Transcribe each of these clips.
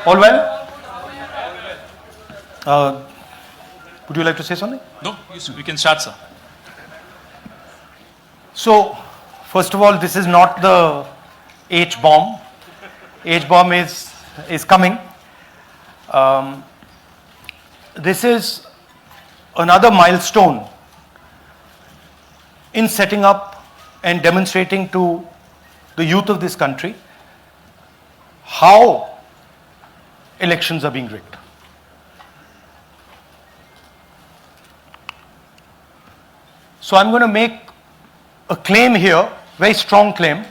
All well? Would you like to say something? No, we can start, sir. So, first of all, this is not the H-bomb. H-bomb is coming. This is another milestone in setting up and demonstrating to the youth of this country how elections are being rigged. So I'm going to make a claim here, very strong claim,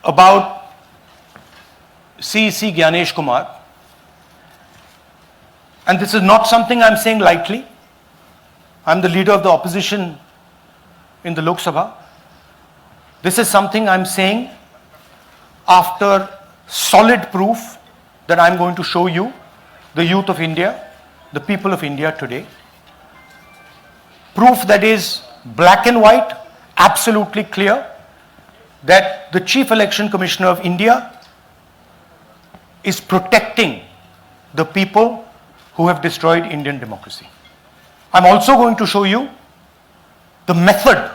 about CEC Gyanesh Kumar. And this is not something I'm saying lightly. I'm the leader of the opposition in the Lok Sabha. This is something I'm saying after solid proof that I'm going to show you, the youth of India, the people of India today. Proof that is black and white, absolutely clear, that the Chief Election Commissioner of India is protecting the people who have destroyed Indian democracy. I'm also going to show you the method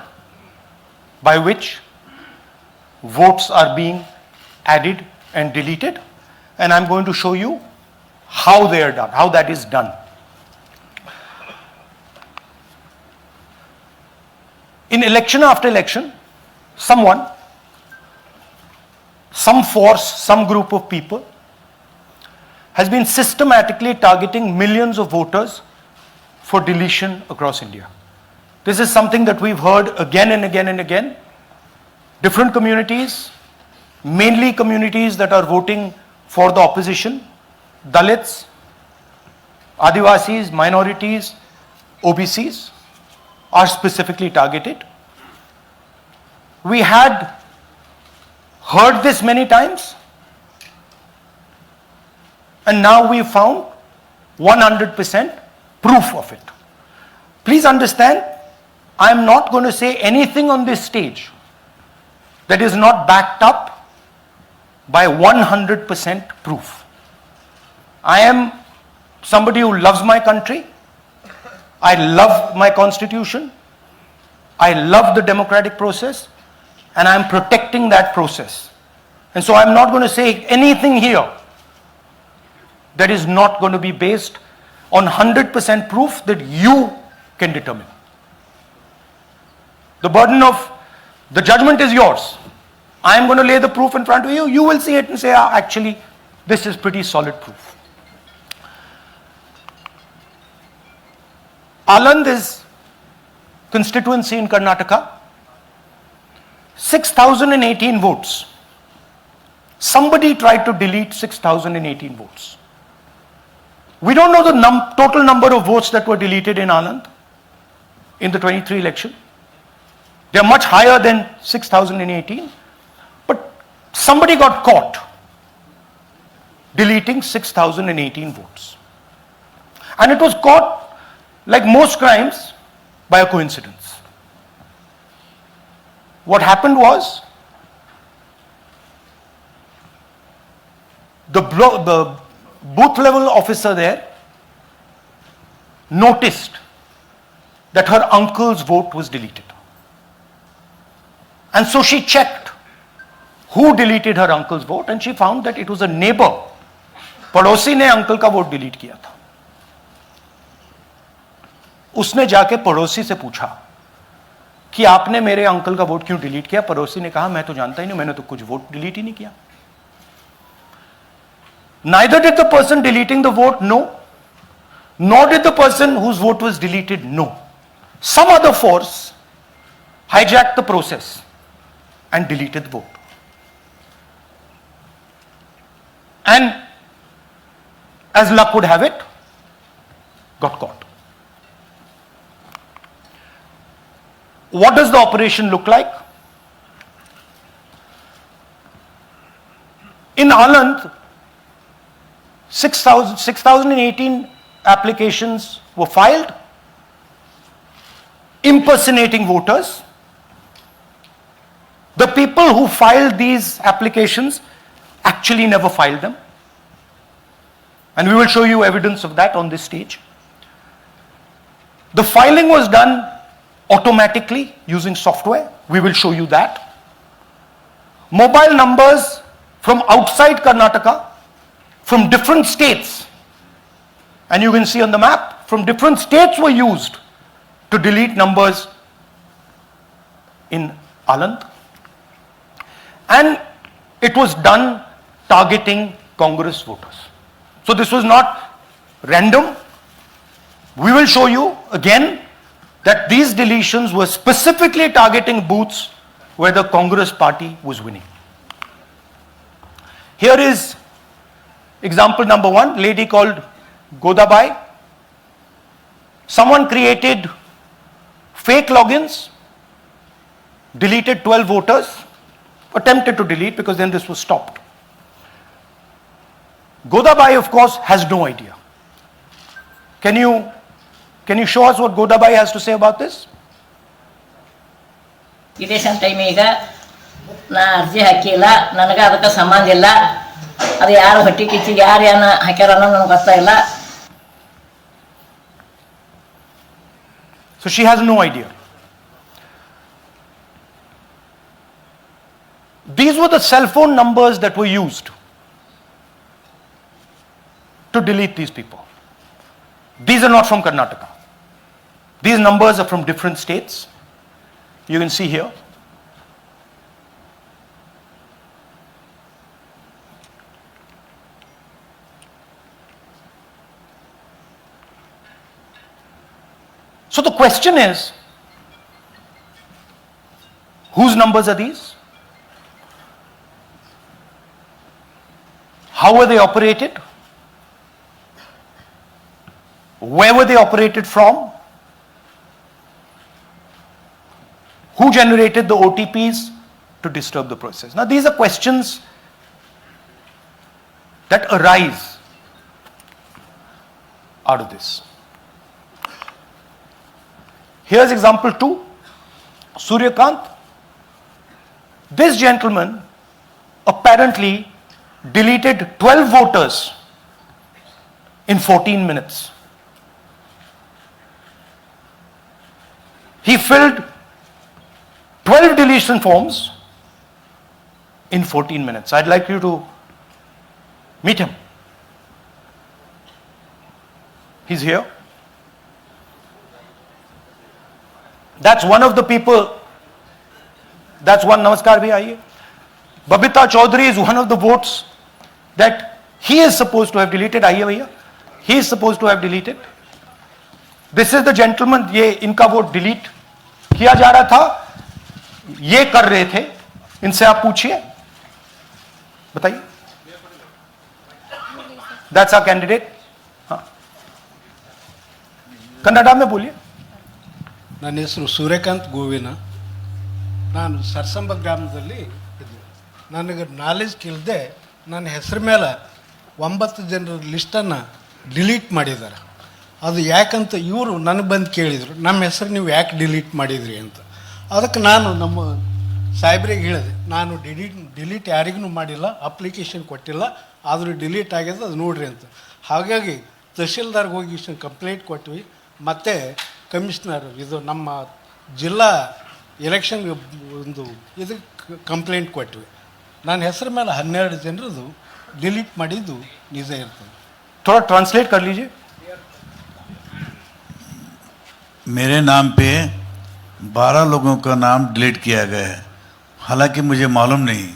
by which votes are being added and deleted, and I'm going to show you how they are done, how that is done. In election after election, someone, some force, some group of people has been systematically targeting millions of voters for deletion across India. This is something that we've heard again and again and again. Different communities, mainly communities that are voting for the opposition, Dalits, Adivasis, minorities, OBCs, are specifically targeted. We had heard this many times, and now we found 100% proof of it. Please understand, I am not going to say anything on this stage that is not backed up by 100% proof. I am somebody who loves my country. I love my constitution. I love the democratic process, and I am protecting that process. And so I'm not going to say anything here that is not going to be based on 100% proof that you can determine. The burden of the judgment is yours. I am going to lay the proof in front of you. You will see it and say, actually, this is pretty solid proof. Aland is constituency in Karnataka. 6,018 votes. Somebody tried to delete 6,018 votes. We don't know the total number of votes that were deleted in Aland in the 23 election. They are much higher than 6,018. But somebody got caught deleting 6,018 votes. And it was caught, like most crimes, by a coincidence. What happened was, the booth level officer there noticed that her uncle's vote was deleted. And so she checked who deleted her uncle's vote, and she found that it was a neighbor. पड़ोसी ने uncle का vote delete किया था. उसने जाके पड़ोसी से पूछा कि आपने मेरे अंकल का वोट क्यों डिलीट किया. पड़ोसी ने कहा, मैं तो जानता ही नहीं, मैंने तो कुछ वोट डिलीट ही नहीं किया. Neither did the person deleting the vote know, nor did the person whose vote was deleted know. Some other force hijacked the process and deleted the vote. And as luck would have it, got caught. What does the operation look like? In Aland, 6,018 applications were filed, impersonating voters. The people who filed these applications actually never filed them. And we will show you evidence of that on this stage. The filing was done automatically using software. We will show you that. Mobile numbers from outside Karnataka, from different states, and you can see on the map, from different states were used to delete numbers in Aland. And it was done targeting Congress voters. So this was not random. We will show you again that these deletions were specifically targeting booths where the Congress party was winning. Here is example number 1, lady called Godabai. Someone created fake logins, deleted 12 voters, attempted to delete because then this was stopped. Godabai, of course, has no idea. Can you show us what Godabai has to say about this? Election time ಈಗ ನಾ ಅರ್ಜಿ ಹಾಕಿಲ್ಲ, ನನಗೆ ಅದಕ್ಕೆ ಸಂಬಂಧ ಇಲ್ಲ, ಅದು ಯಾರು ಹೊಟ್ಟಿ ಕಿಚ್ಚಿಗೆ ಯಾರು ಏನು ಹಾಕ್ಯಾರ ಅನ್ನೋದು ನನಗೆ ಗೊತ್ತಾಗಿಲ್ಲ. So she has no idea. These were the cell phone numbers that were used to delete these people. These are not from Karnataka. These numbers are from different states. You can see here. So the question is, whose numbers are these? How were they operated? Where were they operated from? Who generated the OTPs to disturb the process? Now these are questions that arise out of this. Here's example 2, Suryakant. This gentleman apparently deleted 12 voters in 14 minutes. He filled 12 deletion forms in 14 minutes. I'd like you to meet him. He's here. That's one of the people. That's one. Namaskar bhi aiye. Babita Chaudhary is one of the votes that he is supposed to have deleted. Aiye bhaiya. He is supposed to have deleted. This is the gentleman. ये इनका vote delete किया जा रहा था, ये कर रहे थे. इनसे आप पूछिए, बताइए. That's our candidate. हाँ, कन्नड़ा में बोलिए. ನನ್ನ ಹೆಸರು ಸೂರ್ಯಕಾಂತ್ ಗೋವಿನ. ನಾನು ಸರ್ಸಂಬ ಗ್ರಾಮದಲ್ಲಿ ಇದ್ದೆ. ನನಗೆ ನಾಲೆಜ್ ಕೇಳದೆ ನನ್ನ ಹೆಸರು ಮೇಲೆ 9 ಜನರ ಲಿಸ್ಟನ್ನು ಡಿಲೀಟ್ ಮಾಡಿದ್ದಾರೆ. ಅದು ಯಾಕಂತ ಇವರು ನನಗೆ ಬಂದು ಕೇಳಿದರು, ನಮ್ಮ ಹೆಸರು ನೀವು ಯಾಕೆ ಡಿಲೀಟ್ ಮಾಡಿದ್ರಿ ಅಂತ. ಅದಕ್ಕೆ ನಾನು ನಮ್ಮ ಸಾಹೇಬ್ರಿಗೆ ಹೇಳಿದೆ, ನಾನು ಡಿಲೀಟ್ ಯಾರಿಗೂ ಮಾಡಿಲ್ಲ, ಅಪ್ಲಿಕೇಶನ್ ಕೊಟ್ಟಿಲ್ಲ, ಆದರೂ ಡಿಲೀಟ್ ಆಗ್ಯದ, ಅದು ನೋಡ್ರಿ ಅಂತ. ಹಾಗಾಗಿ ತಹಶೀಲ್ದಾರ್ಗೆ ಹೋಗಿ ಕಂಪ್ಲೇಂಟ್ ಕೊಟ್ವಿ. ಮತ್ತು ಕಮಿಷ್ನರ್ ಇದು ನಮ್ಮ ಜಿಲ್ಲಾ ಎಲೆಕ್ಷನ್ಗೆ ಒಂದು ಇದಕ್ಕೆ ಕಂಪ್ಲೇಂಟ್ ಕೊಟ್ವಿ. ನನ್ನ ಹೆಸರು ಮೇಲೆ 12 ಜನರದು ಡಿಲೀಟ್ ಮಾಡಿದ್ದು ನಿಜ ಇರ್ತದೆ. थोड़ा ट्रांसलेट कर लीजिए. मेरे नाम पे 12 लोगों का नाम डिलीट किया गया है. हालांकि मुझे मालूम नहीं,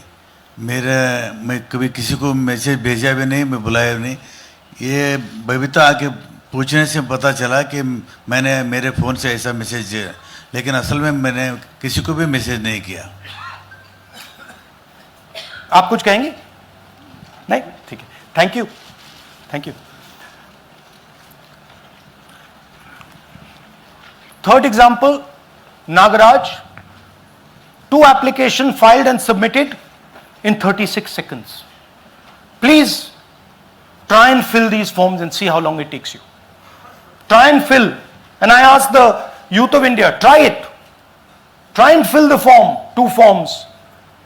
मैं कभी किसी को मैसेज भेजा भी नहीं, मैं बुलाया भी नहीं. ये बबीता आके पूछने से पता चला कि मैंने मेरे फ़ोन से ऐसा मैसेज दिया, लेकिन असल में मैंने किसी को भी मैसेज नहीं किया. आप कुछ कहेंगे? नहीं, ठीक है. Thank you. Thank you. Third example, Nagaraj. 2 applications filed and submitted in 36 seconds. Please try and fill these forms and see how long it takes you. Try and fill. And I ask the youth of India, try it. Try and fill the form, 2 forms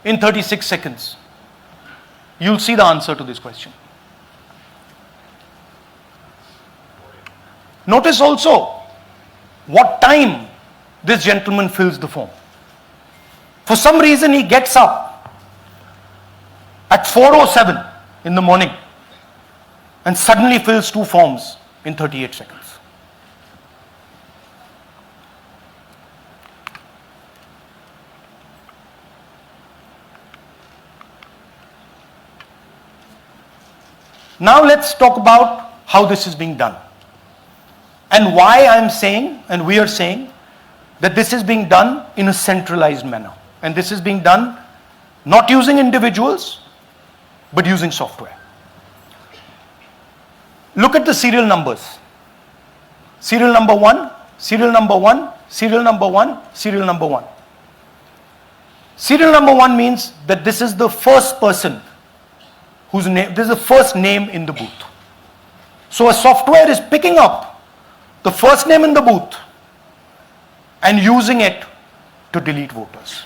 in 36 seconds. you'll see the answer to this question. Notice also what time this gentleman fills the form. For some reason he gets up at 4:07 in the morning and suddenly fills 2 forms in 38 seconds. Now let's talk about how this is being done and why I'm saying and we are saying that this is being done in a centralized manner, and this is being done not using individuals but using software. Look at the serial numbers. Serial number 1, serial number 1, serial number 1, serial number 1. Serial number 1 means that this is the first person whose name, this is the first name in the booth. So a software is picking up the first name in the booth and using it to delete voters.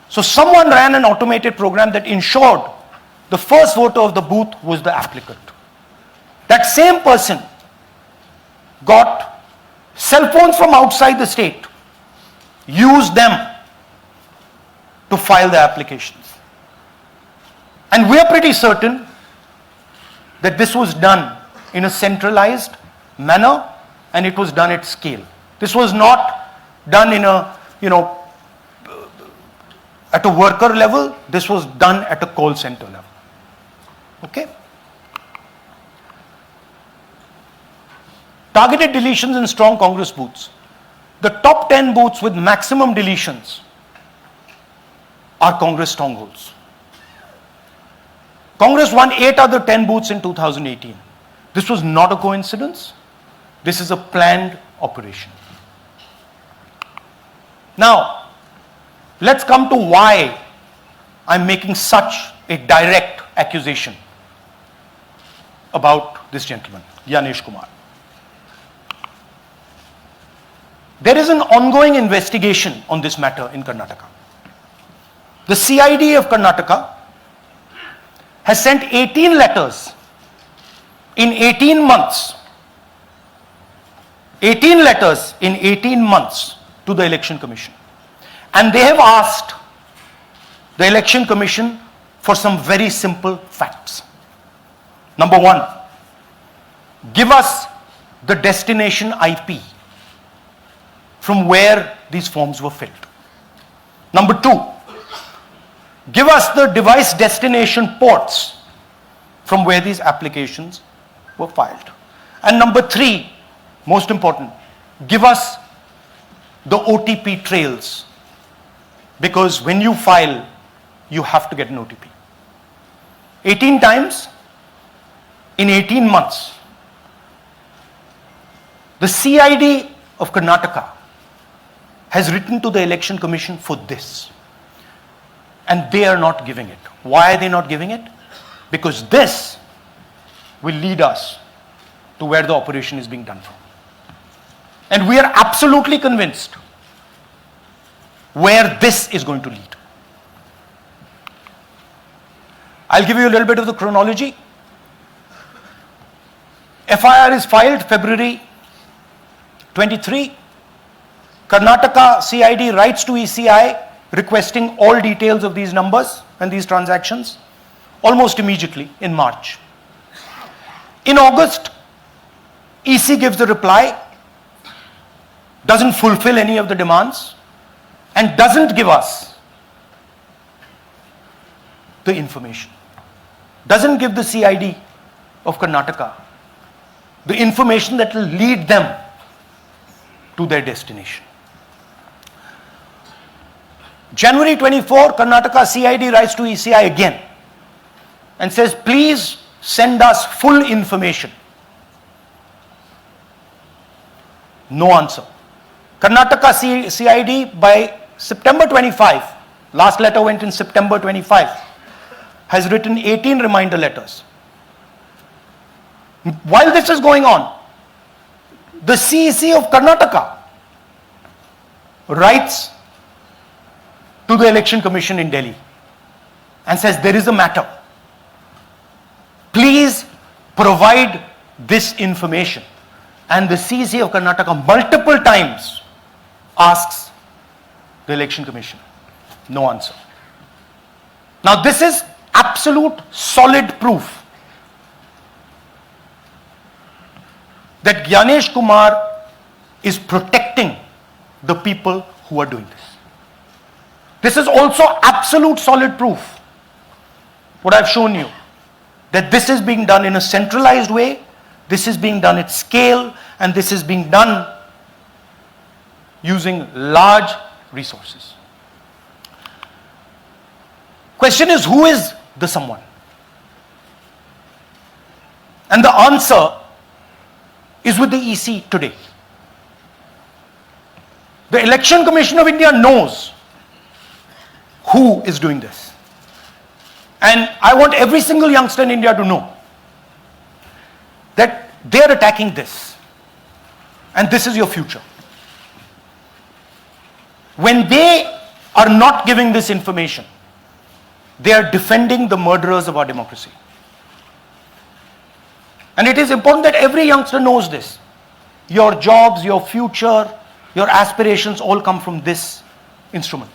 So someone ran an automated program that ensured the first voter of the booth was the applicant. That same person got cell phones from outside the state, used them to file the applications. And we are pretty certain that this was done in a centralized manner and it was done at scale. This was not done in a, at a worker level. This was done at a call center level. Okay? Targeted deletions in strong Congress booths. The top 10 booths with maximum deletions are Congress strongholds. Congress won 8 other 10 booths in 2018. This was not a coincidence. This is a planned operation. Now, let's come to why I'm making such a direct accusation about this gentleman, Gyanesh Kumar. There is an ongoing investigation on this matter in Karnataka. The CID of Karnataka has sent 18 letters in 18 months. 18 letters in 18 months to the Election Commission. And they have asked the Election Commission for some very simple facts. Number 1, give us the destination IP from where these forms were filled. Number 2, give us the device destination ports from where these applications were filed. And number 3, most important, give us the OTP trails, because when you file, you have to get an OTP. 18 times in 18 months. The CID of Karnataka has written to the Election Commission for this. And they are not giving it. Why are they not giving it? Because this will lead us to where the operation is being done from. And we are absolutely convinced where this is going to lead. I'll give you a little bit of the chronology. FIR is filed February 23. Karnataka CID writes to ECI requesting all details of these numbers and these transactions almost immediately in March. In August, EC gives a reply, doesn't fulfill any of the demands, and doesn't give us the information. Doesn't give the CID of Karnataka the information that will lead them to their destination. January 24, Karnataka CID writes to ECI again and says, please send us full information. No answer. Karnataka CID by September 25, last letter went in September 25, has written 18 reminder letters. While this is going on, the CEC of Karnataka writes to the Election Commission in Delhi and says there is a matter, please provide this information. And the CC of Karnataka multiple times asks the Election Commission. No answer. Now this is absolute solid proof that Gyanesh Kumar is protecting the people who are doing this. This is also absolute solid proof, what I've shown you, that this is being done in a centralized way, this is being done at scale, and this is being done using large resources. Question is, who is the someone? And the answer is with the EC today. The Election Commission of India knows who is doing this. And I want every single youngster in India to know that they are attacking this. And this is your future. When they are not giving this information, they are defending the murderers of our democracy. And it is important that every youngster knows this. Your jobs, your future, your aspirations all come from this instrument.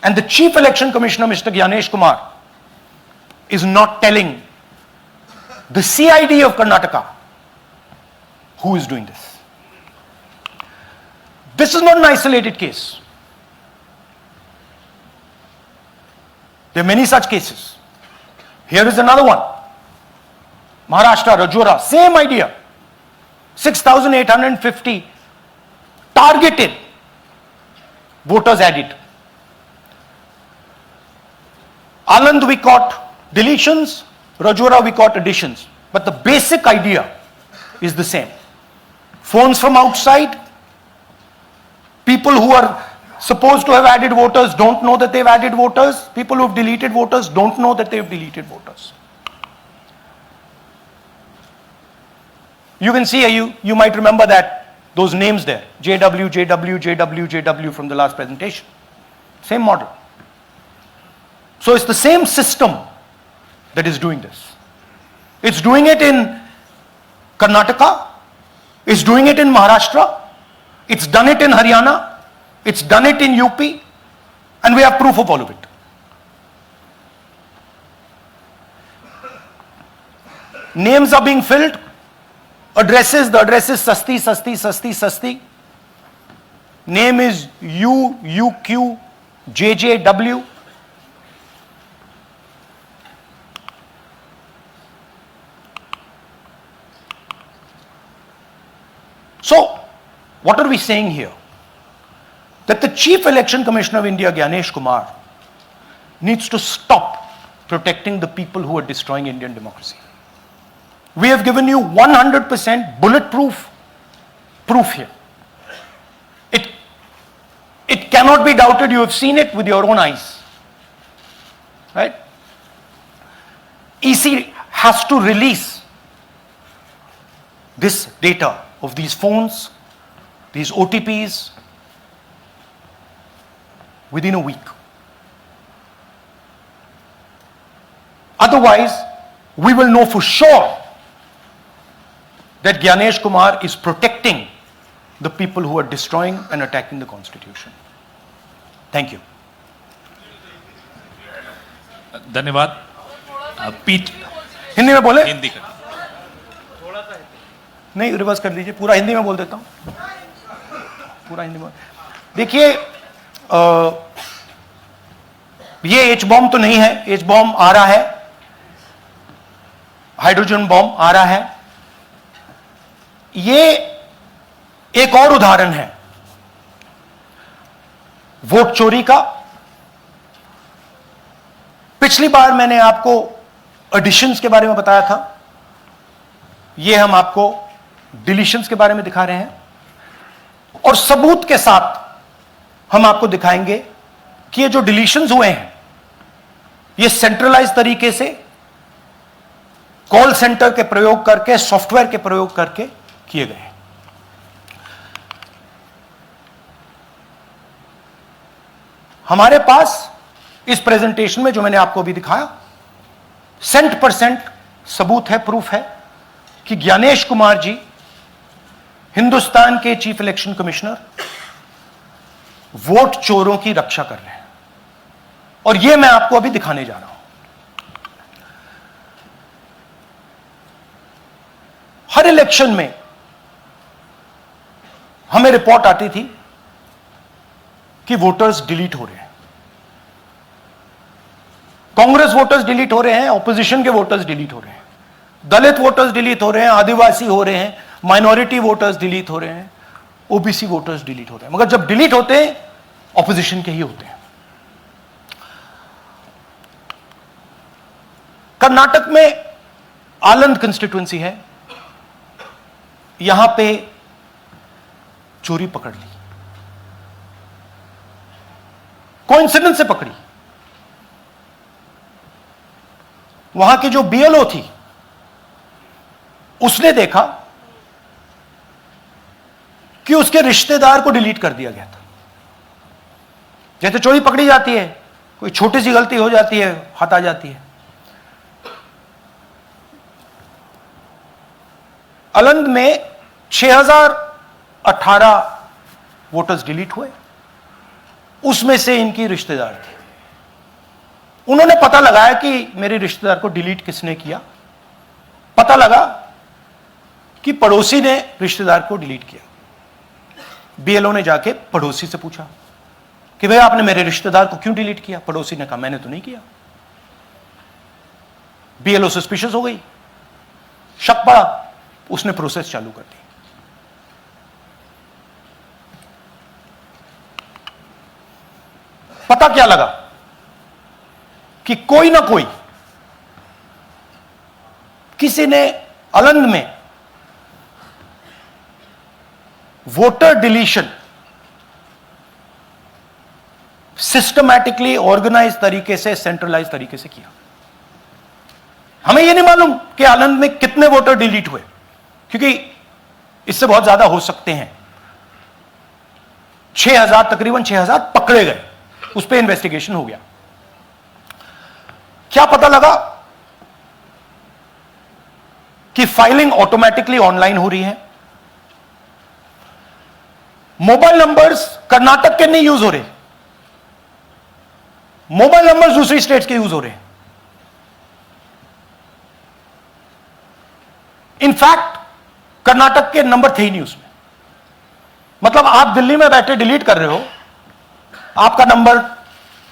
And the Chief Election Commissioner, Mr. Gyanesh Kumar, is not telling the CID of Karnataka who is doing this. This is not an isolated case. There are many such cases. Here is another one. Maharashtra, Rajora, same idea. 6,850 targeted voters added. Anand we caught deletions, Rajora we caught additions. But the basic idea is the same. Phones from outside, people who are supposed to have added voters don't know that they've added voters, people who have deleted voters don't know that they've deleted voters. You can see here, you might remember that, those names there, JW, JW, JW, JW from the last presentation. Same model. So it's the same system that is doing this. It's doing it in Karnataka, it's doing it in Maharashtra, it's done it in Haryana, it's done it in UP, and we have proof of all of it. Names are being filled. Addresses, the address is Sasti, Sasti, Sasti, Sasti. Name is UQ, JJW. So, what are we saying here? That the Chief Election Commissioner of India, Gyanesh Kumar, needs to stop protecting the people who are destroying Indian democracy. We have given you 100% bulletproof proof here. It cannot be doubted. You have seen it with your own eyes. Right? EC has to release this data of these phones, these OTPs, within a week. Otherwise, we will know for sure that Gyanesh Kumar is protecting the people who are destroying and attacking the constitution. Thank you. धन्यवाद पीठ हिंदी में बोले? हिंदी का नहीं, reverse कर दीजिए, पूरा हिंदी में बोल देता हूं, पूरा हिंदी में। देखिए, ये एच बॉम्ब तो नहीं है, एच बॉम्ब आ रहा है, हाइड्रोजन बॉम्ब आ रहा है। ये एक और उदाहरण है वोट चोरी का। पिछली बार मैंने आपको एडिशंस के बारे में बताया था, ये हम आपको डिलीशंस के बारे में दिखा रहे हैं, और सबूत के साथ हम आपको दिखाएंगे कि ये जो डिलीशंस हुए हैं ये सेंट्रलाइज तरीके से कॉल सेंटर के प्रयोग करके, सॉफ्टवेयर के प्रयोग करके किए गए हैं। हमारे पास इस प्रेजेंटेशन में जो मैंने आपको अभी दिखाया 100% सबूत है, प्रूफ है कि ज्ञानेश कुमार जी हिंदुस्तान के चीफ इलेक्शन कमिश्नर वोट चोरों की रक्षा कर रहे हैं, और यह मैं आपको अभी दिखाने जा रहा हूं। हर इलेक्शन में हमें रिपोर्ट आती थी कि वोटर्स डिलीट हो रहे हैं, कांग्रेस वोटर्स डिलीट हो रहे हैं, ऑपोजिशन के वोटर्स डिलीट हो रहे हैं, दलित वोटर्स डिलीट हो रहे हैं, आदिवासी हो रहे हैं, माइनॉरिटी वोटर्स डिलीट हो रहे हैं, ओबीसी वोटर्स डिलीट हो रहे हैं। मगर जब डिलीट होते हैं ऑपोजिशन के ही होते हैं। कर्नाटक में आलंद कंस्टिट्यूएंसी है, यहां पे चोरी पकड़ ली, कोइंसिडेंस से पकड़ी। वहां की जो बीएलओ थी उसने देखा कि उसके रिश्तेदार को डिलीट कर दिया गया था। जैसे चोरी पकड़ी जाती है, कोई छोटी सी गलती हो जाती है, हाथ आ जाती है। अलंद में 6018 वोटर्स डिलीट हुए, उसमें से इनकी रिश्तेदार थे। उन्होंने पता लगाया कि मेरे रिश्तेदार को डिलीट किसने किया। पता लगा कि पड़ोसी ने रिश्तेदार को डिलीट किया। बीएलओ ने जाके पड़ोसी से पूछा कि भाई आपने मेरे रिश्तेदार को क्यों डिलीट किया? पड़ोसी ने कहा मैंने तो नहीं किया। बीएलओ सस्पिशियस हो गई, शक पड़ा, उसने प्रोसेस चालू कर दी। पता क्या लगा कि कोई ना कोई, किसी ने अलंद में वोटर डिलीशन सिस्टमैटिकली ऑर्गेनाइज तरीके से, सेंट्रलाइज तरीके से किया। हमें यह नहीं मालूम कि आलंद में कितने वोटर डिलीट हुए, क्योंकि इससे बहुत ज्यादा हो सकते हैं। 6000, तकरीबन 6000 पकड़े गए, उस पर इन्वेस्टिगेशन हो गया। क्या पता लगा कि फाइलिंग ऑटोमेटिकली ऑनलाइन हो रही है। मोबाइल नंबर्स कर्नाटक के नहीं यूज हो रहे, मोबाइल नंबर्स दूसरी स्टेट्स के यूज हो रहे हैं। इनफैक्ट कर्नाटक के नंबर थे ही नहीं उसमें। मतलब आप दिल्ली में बैठे डिलीट कर रहे हो, आपका नंबर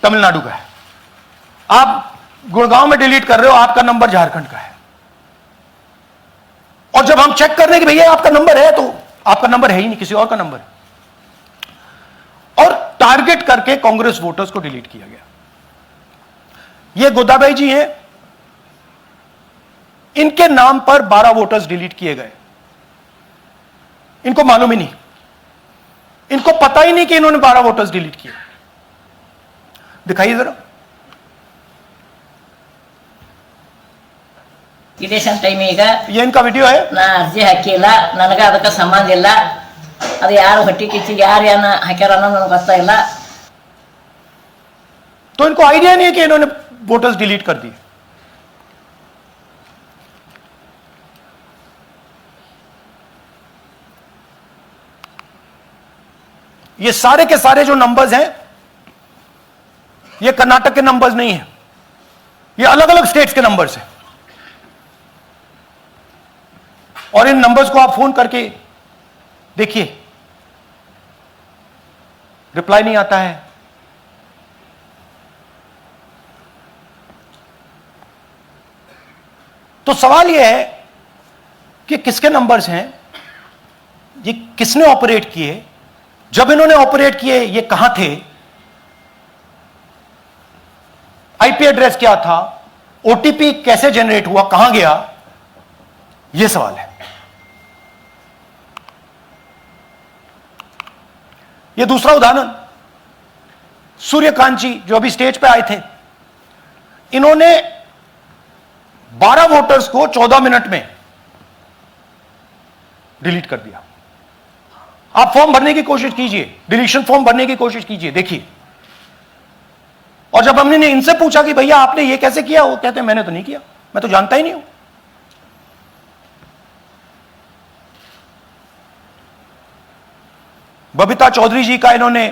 तमिलनाडु का है। आप गुड़गांव में डिलीट कर रहे हो, आपका नंबर झारखंड का है। और जब हम चेक कर रहे हैं कि भैया आपका नंबर है, तो आपका नंबर है ही नहीं, किसी और का नंबर है। और टारगेट करके कांग्रेस वोटर्स को डिलीट किया गया। ये गोदाबाई जी हैं, इनके नाम पर 12 वोटर्स डिलीट किए गए। इनको मालूम ही नहीं, इनको पता ही नहीं कि इन्होंने 12 वोटर्स डिलीट किए। दिखाइए जरा। ಇಲೆಕ್ಷನ್ ಟೈಮ್ ಈಗ ये इनका वीडियो है। ನಾ ಅರ್ಜಿ ಹಾಕಿಲ್ಲ, ನನಗೆ ಅದಕ್ಕೆ ಸಂಬಂಧ ಇಲ್ಲ। ಅದು ಯಾರು ಹೊಟ್ಟಿ ಕಿಚ್ಚಿಗೆ ಯಾರು ಏನ ಹಾಕ್ಯಾರ ಅನ್ನೋದು ನನಗೆ ಗೊತ್ತಾಗಿಲ್ಲ। तो इनको आइडिया नहीं है कि इन्होंने वोटर्स डिलीट कर दिए। ये सारे के सारे जो नंबर्स हैं, ये कर्नाटक के नंबर्स नहीं है, ये अलग अलग स्टेट्स के नंबर्स हैं। और इन नंबर्स को आप फोन करके देखिए, रिप्लाई नहीं आता है। तो सवाल यह है कि किसके नंबर्स हैं, ये किसने ऑपरेट किए, जब इन्होंने ऑपरेट किए ये कहां थे, आईपी एड्रेस क्या था, ओटीपी कैसे जनरेट हुआ, कहां गया, यह सवाल है। यह दूसरा उदाहरण, सूर्यकांत जी जो अभी स्टेज पे आए थे, इन्होंने 12 वोटर्स को 14 मिनट में डिलीट कर दिया। आप फॉर्म भरने की कोशिश कीजिए, डिलीशन फॉर्म भरने की कोशिश कीजिए, देखिए। और जब हमने इनसे पूछा कि भैया आपने ये कैसे किया, वो कहते हैं मैंने तो नहीं किया, मैं तो जानता ही नहीं हूं। बबीता चौधरी जी का इन्होंने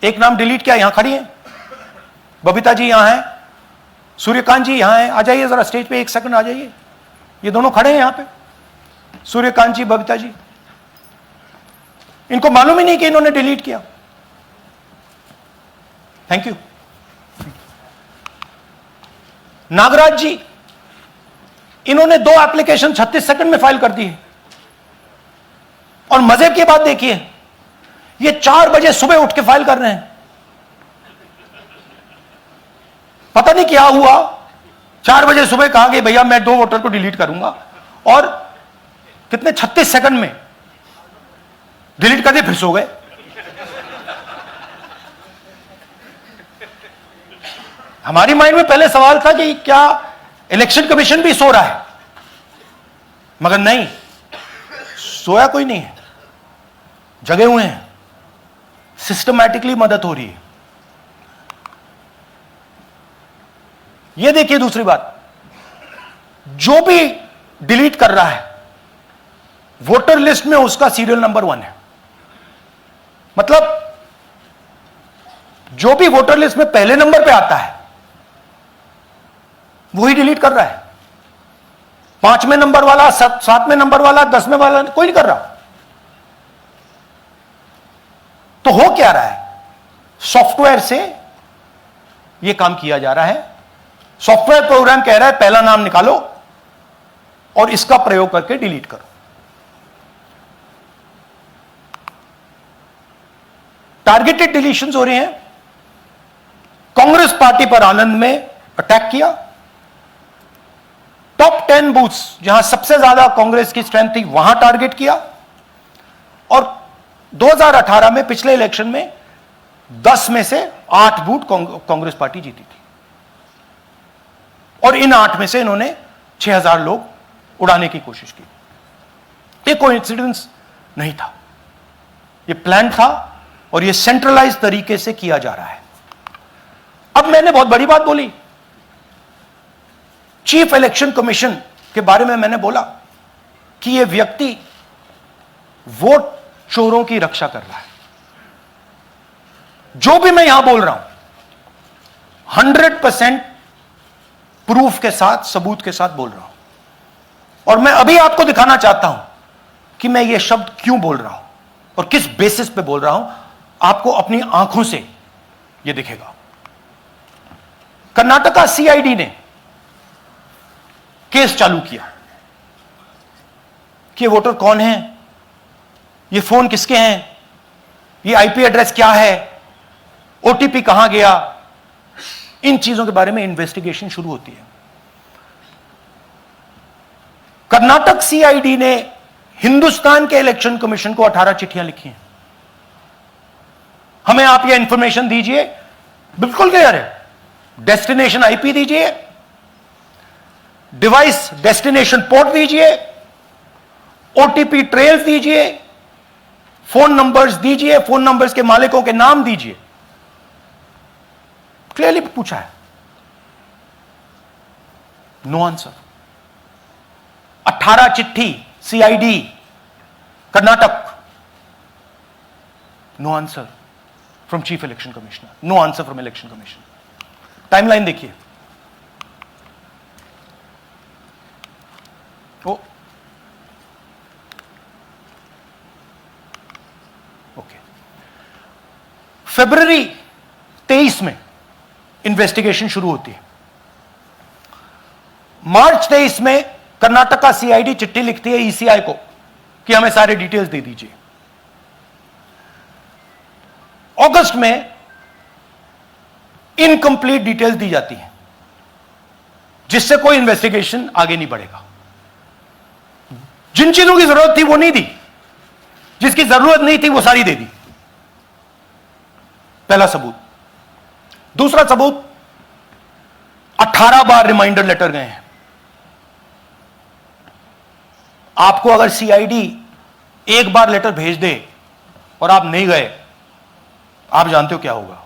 एक नाम डिलीट किया, यहां खड़ी हैं बबीता जी, यहां हैं, सूर्यकांत जी यहां हैं, आ जाइए जरा स्टेज पे, एक सेकंड आ जाइए, ये दोनों खड़े हैं यहां पे, सूर्यकांत जी, बबीता जी। इनको मालूम ही नहीं कि इन्होंने डिलीट किया। Thank you. नागराज जी, इन्होंने 2 एप्लीकेशन 36 सेकंड में फाइल कर दी है। और मजे की बात देखिए, ये 4 बजे सुबह उठ के फाइल कर रहे हैं। पता नहीं क्या हुआ, 4 बजे सुबह कहा कि भैया मैं 2 वोटर को डिलीट करूंगा, और कितने 36 सेकंड में डिलीट कर दिए, फिर सो गए। हमारी माइंड में पहले सवाल था कि क्या इलेक्शन कमीशन भी सो रहा है, मगर नहीं, सोया कोई नहीं है, जगे हुए हैं, सिस्टमैटिकली मदद हो रही है। यह देखिए दूसरी बात, जो भी डिलीट कर रहा है वोटर लिस्ट में उसका सीरियल नंबर 1 है। मतलब जो भी वोटर लिस्ट में पहले नंबर पे आता है वही डिलीट कर रहा है। 5वें नंबर वाला, 7वें नंबर वाला, 10वें वाला कोई नहीं कर रहा। तो हो क्या रहा है, सॉफ्टवेयर से यह काम किया जा रहा है। सॉफ्टवेयर प्रोग्राम कह रहा है पहला नाम निकालो और इसका प्रयोग करके डिलीट करो। टारगेटेड डिलीशंस हो रहे हैं। कांग्रेस पार्टी पर आनंद में अटैक किया। टॉप 10 बूथ्स जहां सबसे ज्यादा कांग्रेस की स्ट्रेंथ थी वहां टारगेट किया। और 2018 में पिछले इलेक्शन में 10 में से 8 बूथ कांग्रेस पार्टी जीती थी, और इन 8 में से इन्होंने 6000 लोग उड़ाने की कोशिश की। ये कोइंसिडेंस नहीं था, ये प्लान था, और ये सेंट्रलाइज तरीके से किया जा रहा है। अब मैंने बहुत बड़ी बात बोली, चीफ इलेक्शन कमीशन के बारे में मैंने बोला कि यह व्यक्ति वोट चोरों की रक्षा कर रहा है। जो भी मैं यहां बोल रहा हूं 100% प्रूफ के साथ, सबूत के साथ बोल रहा हूं। और मैं अभी आपको दिखाना चाहता हूं कि मैं ये शब्द क्यों बोल रहा हूं और किस बेसिस पे बोल रहा हूं। आपको अपनी आंखों से ये दिखेगा। कर्नाटका सीआईडी ने केस चालू किया कि वोटर कौन है, ये फोन किसके हैं, ये आईपी एड्रेस क्या है, ओटीपी कहां गया, इन चीजों के बारे में इन्वेस्टिगेशन शुरू होती है। कर्नाटक सीआईडी ने हिंदुस्तान के इलेक्शन कमीशन को 18 चिट्ठियां लिखी हैं। हमें आप ये इंफॉर्मेशन दीजिए, बिल्कुल क्लियर है, डेस्टिनेशन आईपी दीजिए, डिवाइस डेस्टिनेशन पोर्ट दीजिए, ओटीपी ट्रेल दीजिए, फोन नंबर्स दीजिए, फोन नंबर्स के मालिकों के नाम दीजिए। क्लियरली पूछा है, नो आंसर। 18 चिट्ठी CID Karnataka, no answer from chief election commissioner, no answer from election commission. Timeline देखिए, ओके, फरवरी 23 में इन्वेस्टिगेशन शुरू होती है। मार्च 23 में कर्नाटका सीआईडी चिट्ठी लिखती है ईसीआई को कि हमें सारे डिटेल्स दे दीजिए। अगस्त में इनकंप्लीट डिटेल्स दी जाती हैं, जिससे कोई इन्वेस्टिगेशन आगे नहीं बढ़ेगा। जिन चीजों की जरूरत थी वो नहीं दी, जिसकी जरूरत नहीं थी वो सारी दे दी। पहला सबूत। दूसरा सबूत, 18 बार रिमाइंडर लेटर गए हैं। आपको अगर सीआईडी एक बार लेटर भेज दे और आप नहीं गए, आप जानते हो क्या होगा।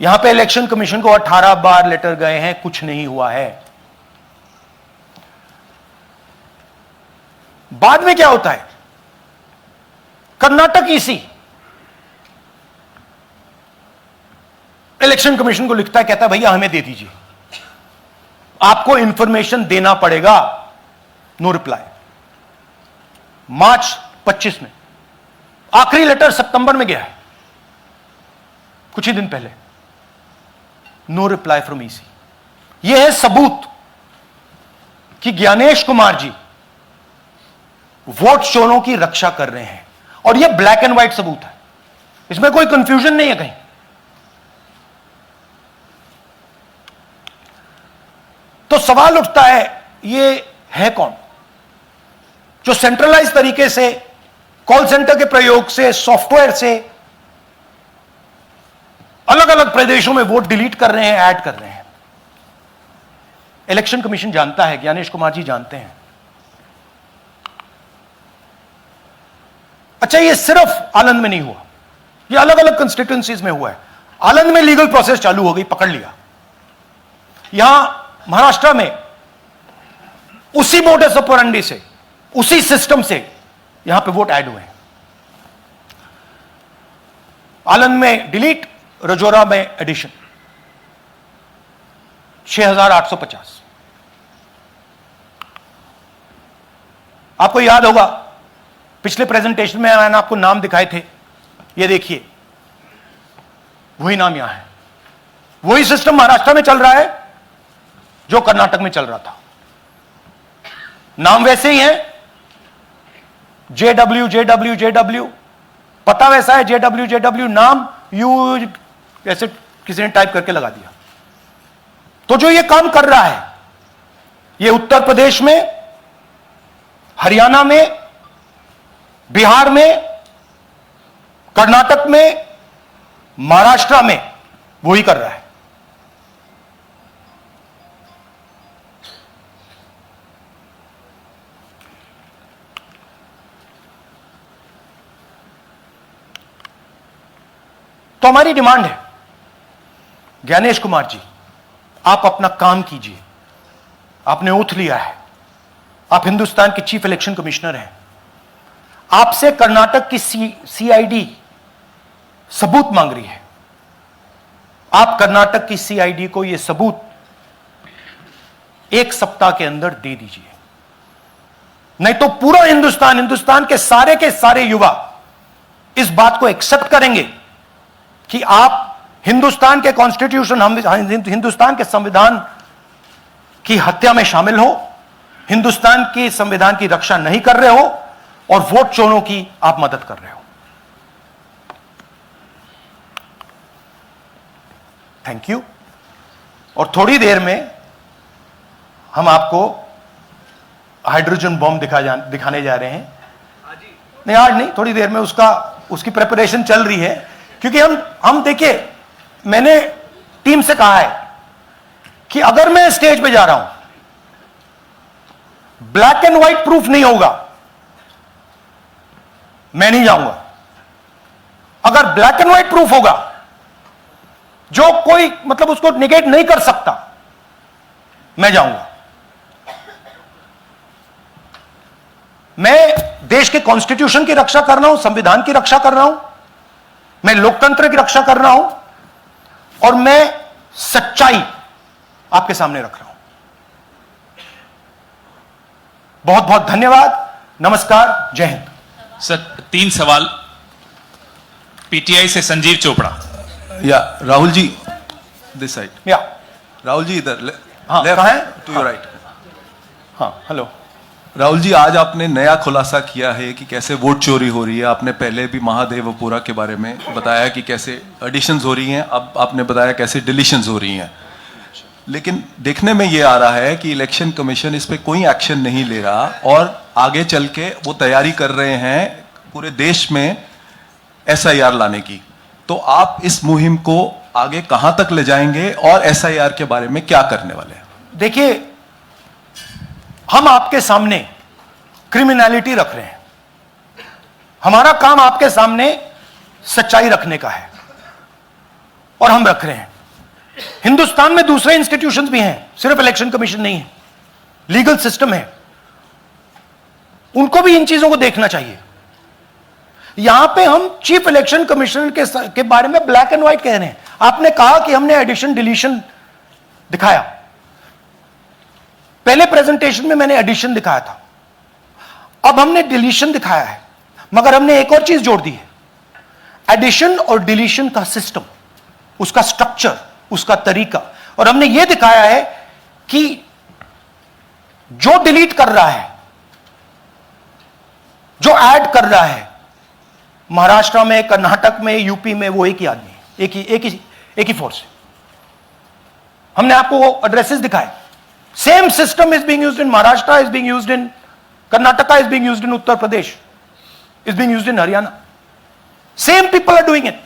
यहां पे इलेक्शन कमीशन को 18 बार लेटर गए हैं, कुछ नहीं हुआ है। बाद में क्या होता है, कर्नाटक ईसी इलेक्शन कमीशन को लिखता है, कहता है भैया हमें दे दीजिए, आपको इंफॉर्मेशन देना पड़ेगा। No reply. मार्च 25 में, आखिरी लेटर सितंबर में गया है, कुछ ही दिन पहले। No reply from EC. यह है सबूत कि ज्ञानेश कुमार जी वोट चोरों की रक्षा कर रहे हैं, और यह ब्लैक एंड व्हाइट सबूत है, इसमें कोई कंफ्यूजन नहीं है कहीं। तो सवाल उठता है, ये है कौन जो सेंट्रलाइज तरीके से कॉल सेंटर के प्रयोग से, सॉफ्टवेयर से अलग अलग प्रदेशों में वोट डिलीट कर रहे हैं, ऐड कर रहे हैं। इलेक्शन कमीशन जानता है, ज्ञानेश कुमार जी जानते हैं। अच्छा, ये सिर्फ आनंद में नहीं हुआ, ये अलग अलग कंस्टिट्यूएंसीज में हुआ है। आनंद में लीगल प्रोसेस चालू हो गई, पकड़ लिया। यहां महाराष्ट्र में उसी मोडस ऑपरेंडी से, उसी सिस्टम से यहां पे वोट ऐड हुए हैं। आनंद में डिलीट, रजौरा में एडिशन, 6850। आपको याद होगा पिछले प्रेजेंटेशन में मैंने आपको नाम दिखाए थे, ये देखिए वही नाम यहां है। वही सिस्टम महाराष्ट्र में चल रहा है जो कर्नाटक में चल रहा था। नाम वैसे ही है, जेडब्ल्यू जेडब्ल्यू जेडब्ल्यू, पता वैसा है, जेडब्ल्यू जेडब्ल्यू, नाम यू ऐसे किसी ने टाइप करके लगा दिया। तो जो ये काम कर रहा है, ये उत्तर प्रदेश में, हरियाणा में, बिहार में, कर्नाटक में, महाराष्ट्र में वही कर रहा है। तो हमारी डिमांड है, ज्ञानेश कुमार जी, आप अपना काम कीजिए। आपने ओथ लिया है, आप हिंदुस्तान के चीफ इलेक्शन कमिश्नर हैं। आपसे कर्नाटक की सीआईडी सबूत मांग रही है। आप कर्नाटक की सीआईडी को यह सबूत 1 सप्ताह के अंदर दे दीजिए, नहीं तो पूरा हिंदुस्तान के सारे युवा इस बात को एक्सेप्ट करेंगे कि आप हिंदुस्तान के कॉन्स्टिट्यूशन, हिंदुस्तान के संविधान की हत्या में शामिल हो, हिंदुस्तान के संविधान की रक्षा नहीं कर रहे हो, और वोट चोरों की आप मदद कर रहे हो। Thank you. और थोड़ी देर में हम आपको हाइड्रोजन बॉम्ब दिखाने जा रहे हैं। नहीं, आज नहीं, थोड़ी देर में उसकी प्रिपरेशन चल रही है। क्योंकि हम देखिए, मैंने टीम से कहा है कि अगर मैं स्टेज पे जा रहा हूं, ब्लैक एंड व्हाइट प्रूफ नहीं होगा, मैं नहीं जाऊंगा। अगर ब्लैक एंड व्हाइट प्रूफ होगा, जो कोई मतलब उसको निगेट नहीं कर सकता, मैं जाऊंगा। मैं देश के कॉन्स्टिट्यूशन की रक्षा कर रहा हूं, संविधान की रक्षा कर रहा हूं, मैं लोकतंत्र की रक्षा कर रहा हूं, और मैं सच्चाई आपके सामने रख रहा हूं। बहुत बहुत धन्यवाद, नमस्कार, जय हिंद। सर 3 सवाल। पीटीआई से संजीव चोपड़ा। या राहुल जी, दिस साइड। या राहुल जी इधर, हाँ, लेफ्ट कहाँ है? To your right. हाँ, हेलो। राहुल जी, आज आपने नया खुलासा किया है कि कैसे वोट चोरी हो रही है। आपने पहले भी महादेवपुरा के बारे में बताया कि कैसे एडिशंस हो रही हैं, अब आपने बताया कैसे डिलीशंस हो रही हैं। लेकिन देखने में ये आ रहा है कि इलेक्शन कमीशन इस पे कोई एक्शन नहीं ले रहा, और आगे चल के वो तैयारी कर रहे हैं पूरे देश में एसआईआर लाने की। तो आप इस मुहिम को आगे कहां तक ले जाएंगे, और एसआईआर के बारे में क्या करने वाले हैं? देखिए, हम आपके सामने क्रिमिनलिटी रख रहे हैं। हमारा काम आपके सामने सच्चाई रखने का है, और हम रख रहे हैं। हिंदुस्तान में दूसरे इंस्टीट्यूशंस भी हैं, सिर्फ इलेक्शन कमीशन नहीं है, लीगल सिस्टम है, उनको भी इन चीजों को देखना चाहिए। यहां पे हम चीफ इलेक्शन कमिश्नर के बारे में ब्लैक एंड व्हाइट कह रहे हैं। आपने कहा कि हमने एडिशन डिलीशन दिखाया, पहले प्रेजेंटेशन में मैंने एडिशन दिखाया था, अब हमने डिलीशन दिखाया है, मगर हमने एक और चीज जोड़ दी है, एडिशन और डिलीशन का सिस्टम, उसका स्ट्रक्चर, उसका तरीका। और हमने यह दिखाया है कि जो डिलीट कर रहा है, जो ऐड कर रहा है, महाराष्ट्र में, कर्नाटक में, यूपी में, वो एक ही आदमी है, एक ही फोर्स है। हमने आपको वो एड्रेसेस दिखाए। Same system is being used in Maharashtra, is being used in Karnataka, is being used in Uttar Pradesh, is being used in Haryana. Same people are doing it.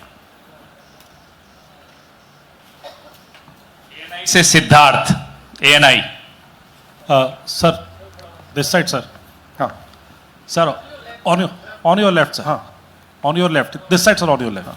से Siddharth, ANI। Sir, this side, sir. हाँ Sir, on your left, sir. हाँ On your left. This side, sir, on your left.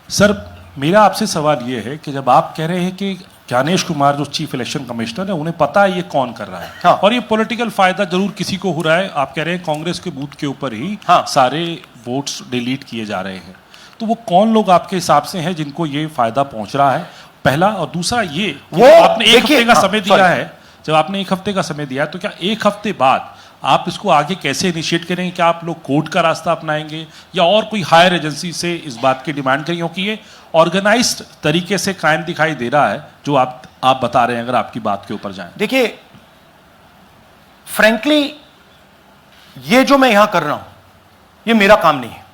Sir, मेरा आपसे सवाल ये है कि जब आप कह रहे हैं कि ज्ञानेश कुमार जो चीफ इलेक्शन कमिश्नर है, उन्हें पता है ये कौन कर रहा है, हाँ। और ये पॉलिटिकल फायदा जरूर किसी को हो रहा है। आप कह रहे हैं कांग्रेस के बूथ के ऊपर ही हाँ। सारे वोट्स डिलीट किए जा रहे हैं, तो वो कौन लोग आपके हिसाब से हैं जिनको ये फायदा पहुंच रहा है, पहला। और दूसरा ये कि वो आपने एक देखिए, हफ्ते का हाँ, समय दिया sorry। है, जब आपने एक हफ्ते का समय दिया है, तो क्या एक हफ्ते बाद आप इसको आगे कैसे इनिशिएट करेंगे? क्या आप लोग कोर्ट का रास्ता अपनाएंगे या और कोई हायर एजेंसी से इस बात की डिमांड करेंगे? क्योंकि ये ऑर्गेनाइज्ड तरीके से क्राइम दिखाई दे रहा है जो आप बता रहे हैं, अगर आपकी बात के ऊपर जाएं। देखिए, फ्रैंकली ये जो मैं यहां कर रहा हूं, ये मेरा काम नहीं है।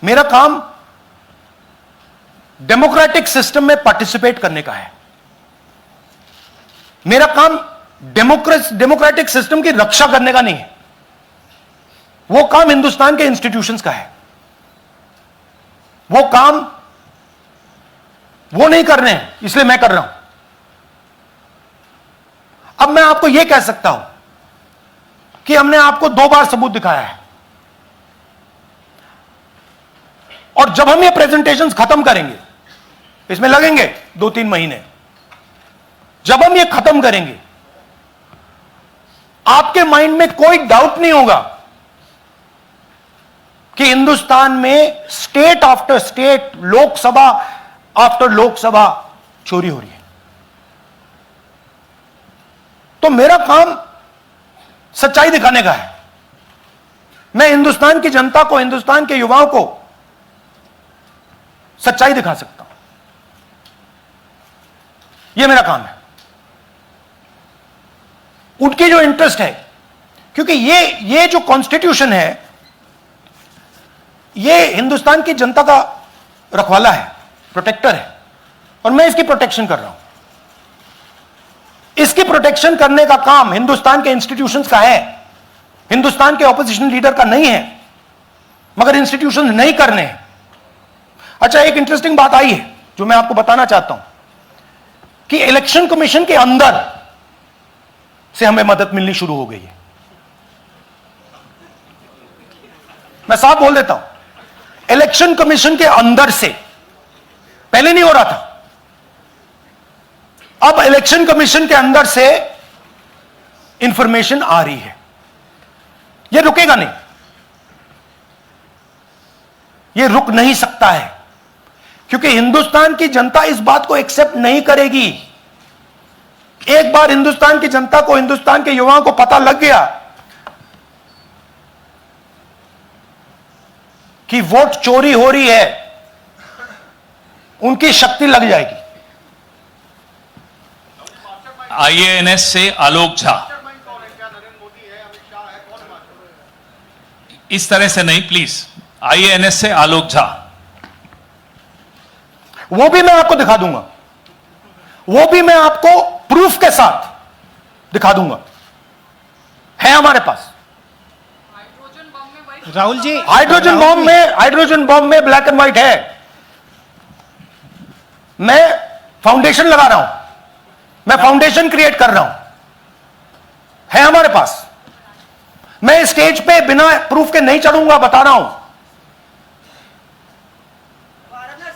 मेरा काम डेमोक्रेटिक सिस्टम में पार्टिसिपेट करने का है। मेरा काम डेमोक्रेटिक सिस्टम की रक्षा करने का नहीं है। वो काम हिंदुस्तान के इंस्टीट्यूशंस का है। वो काम वो नहीं कर रहे हैं, इसलिए मैं कर रहा हूं। अब मैं आपको यह कह सकता हूं कि हमने आपको 2 बार सबूत दिखाया है, और जब हम ये प्रेजेंटेशंस खत्म करेंगे, इसमें लगेंगे 2-3 महीने, जब हम ये खत्म करेंगे, आपके माइंड में कोई डाउट नहीं होगा कि हिंदुस्तान में state after state, Lok Sabha after Lok Sabha चोरी हो रही है। तो मेरा काम सच्चाई दिखाने का है। मैं हिंदुस्तान की जनता को, हिंदुस्तान के युवाओं को सच्चाई दिखा सकता हूं। यह मेरा काम है। उनकी जो इंटरेस्ट है, क्योंकि ये जो कॉन्स्टिट्यूशन है, ये हिंदुस्तान की जनता का रखवाला है, प्रोटेक्टर है, और मैं इसकी प्रोटेक्शन कर रहा हूं। इसकी प्रोटेक्शन करने का काम हिंदुस्तान के इंस्टीट्यूशंस का है, हिंदुस्तान के ऑपोजिशन लीडर का नहीं है, मगर इंस्टीट्यूशंस नहीं करने हैं। अच्छा, एक इंटरेस्टिंग बात आई है जो मैं आपको बताना चाहता हूं कि इलेक्शन कमीशन के अंदर से हमें मदद मिलनी शुरू हो गई है। मैं साफ बोल देता हूं, इलेक्शन कमीशन के अंदर से, पहले नहीं हो रहा था, अब इलेक्शन कमीशन के अंदर से इंफॉर्मेशन आ रही है। यह रुकेगा नहीं, यह रुक नहीं सकता है, क्योंकि हिंदुस्तान की जनता इस बात को एक्सेप्ट नहीं करेगी। एक बार हिंदुस्तान की जनता को, हिंदुस्तान के युवाओं को पता लग गया कि वोट चोरी हो रही है, उनकी शक्ति लग जाएगी। IANS से आलोक झा। इस तरह से नहीं प्लीज। IANS से आलोक झा। वो भी मैं आपको दिखा दूंगा, वो भी मैं आपको प्रूफ के साथ दिखा दूंगा, है हमारे पास। राहुल जी, हाइड्रोजन बॉम्ब में ब्लैक एंड व्हाइट है। मैं फाउंडेशन लगा रहा हूं, मैं फाउंडेशन क्रिएट कर रहा हूं, है हमारे पास। मैं स्टेज पे बिना प्रूफ के नहीं चढ़ूंगा, बता रहा हूं।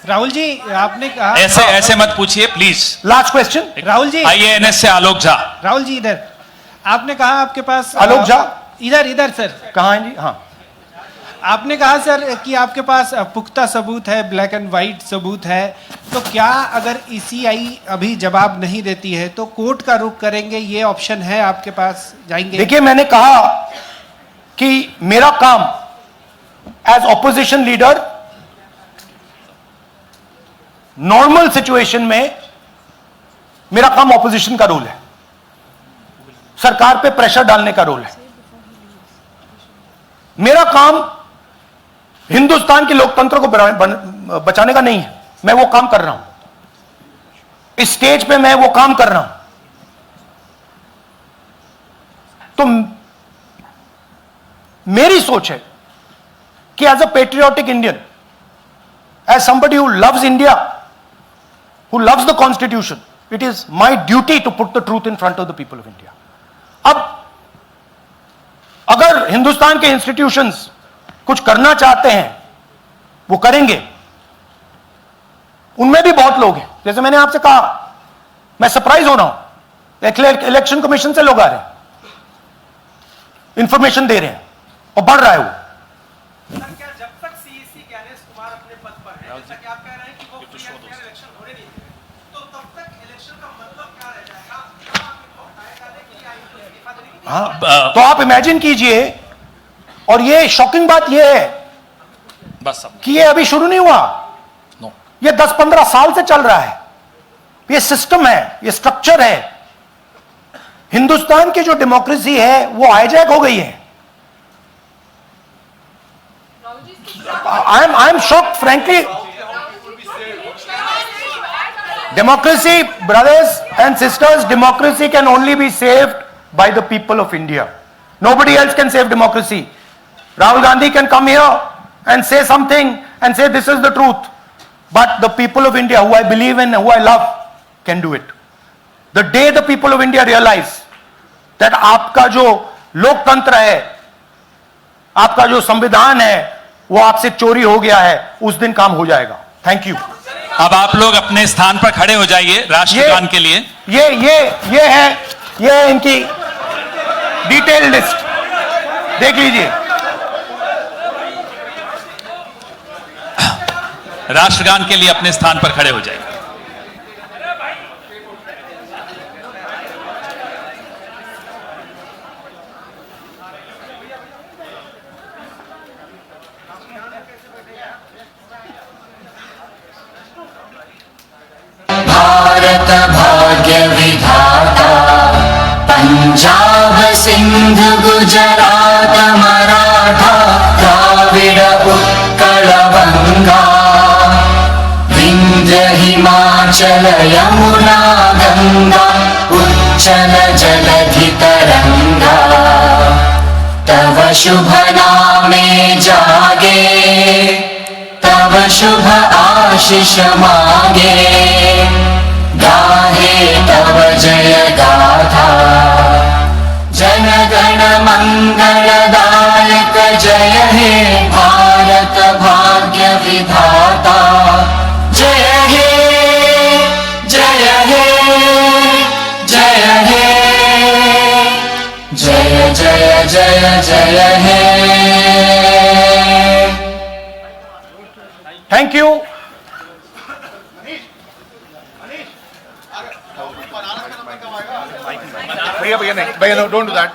राहुल जी आपने कहा, ऐसे ऐसे मत पूछिए please. Last question, Rahul ji, IANS से आलोक झा। राहुल जी इधर, आपने कहा आपके पास आलोक झा इधर इधर सर, कहाँ हैं जी? हाँ, आपने कहा सर कि आपके पास पुख्ता सबूत है, ब्लैक एंड व्हाइट सबूत है, तो क्या अगर ईसीआई अभी जवाब नहीं देती है तो कोर्ट का रुख करेंगे, ये ऑप्शन है आपके पास, जाएंगे? देखिए मैंने कहा कि मेरा काम as opposition leader normal situation में मेरा काम ऑपोजिशन का रोल है, सरकार पे प्रेशर डालने का रोल है। मेरा काम हिंदुस्तान के लोकतंत्र को बचाने का नहीं है, मैं वो काम कर रहा हूं, इस स्टेज पे मैं वो काम कर रहा हूं। तो मेरी सोच है कि as a patriotic Indian, as somebody who loves India, who loves the constitution, it is my duty to put the truth in front of the people of India. अब अगर हिंदुस्तान के इंस्टीट्यूशंस कुछ करना चाहते हैं वो करेंगे, उनमें भी बहुत लोग हैं, जैसे मैंने आपसे कहा, मैं सरप्राइज हो रहा हूं, इलेक्शन कमीशन से लोग आ रहे हैं, इंफॉर्मेशन दे रहे हैं और बढ़ रहा है वो। क्या जब तक सीईसी ज्ञानेश कुमार अपने पद पर है, जैसा कि आप कह रहे हैं कि वो फ्री एंड फेयर इलेक्शन होने नहीं देंगे, तो तब तक इलेक्शन का मतलब क्या रह जाएगा? क्या आप इनको हटाए जाने के लिए आएंगे, इस्तीफा देने के लिए? हाँ, तो आप इमेजिन कीजिए, और ये शॉकिंग बात ये है बस अब कि ये अभी शुरू नहीं हुआ, ये 10-15 साल से चल रहा है, ये सिस्टम है, ये स्ट्रक्चर है। हिंदुस्तान की जो डेमोक्रेसी है वो हाईजैक हो गई है। I am shocked frankly. Democracy, brothers and sisters, democracy can only be saved by the people of India. Nobody else can save democracy. Rahul Gandhi can come here and say something and say this is the truth. But the people of India, who I believe in, who I love, can do it. The day the people of India realize that आपका जो लोकतंत्र है, आपका जो संविधान है, वो आपसे चोरी हो गया है, उस दिन काम हो जाएगा। Thank you. अब आप लोग अपने स्थान पर खड़े हो जाइए राष्ट्रगान के लिए। ये है इनकी डिटेल लिस्ट, देख लीजिए। राष्ट्रगान के लिए अपने स्थान पर खड़े हो जाइए। भारत भाग्य विधाता, पंजाब सिंध गुजरात मराठा, द्राविड उत्कल बंगा, विंध्य हिमाचल यमुना गंगा, उच्चल जलधि तरंगा, तव शुभ नामे जागे, तव शुभ आशीष मांगे, गाहे तव जय गाथा, जन गण मंगलदायक जय हे भारत भाग्य विधाता, जय हे जय हे जय हे जय जय जय जय हे। Thank you. भैया भैया नहीं भैया, डोंट डू दैट।